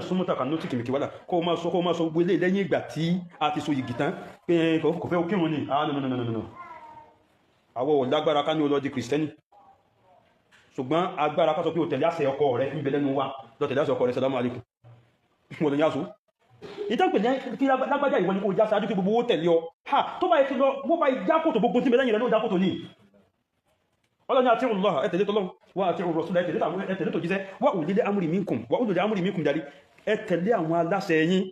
náà súnmọ́ tàkà nótì kìmìkì wádà kó máa sọ gbélé lẹ́yìn ìgbà tí a ti so yìgì tán pé kò fẹ́ okírun ni no àwọ̀ lágbára ká ní olódi kìrìsìtẹ́nì ṣùgbọ́n agbára ká sọ pé o tẹ̀lé àṣẹ ọkọ rẹ̀ ń bẹ lẹ́nu wa lọ tẹ̀lé àṣẹ ọkọ rẹ̀ salamu alaikum wọ́n ni yásù ìtàgbẹ̀ ní kí lágbájá ìwọ́n ní kó já sáájú kí gbogbo owó tẹ̀lé ọ ha tó bá yẹ ti lọ wọ́n bá ìjákòtò gbogbo tí mẹ́lẹ́yìn rẹ̀ ló jákòtò ní ọlọ́ni àti Allah ẹ̀tẹ̀lé tọ́lọ́ wà àti Rasul ẹ̀tẹ̀lé tó jíṣẹ́ wà ulil amri minkum jàrí ẹ̀tẹ̀lé àwọn aláṣẹ yín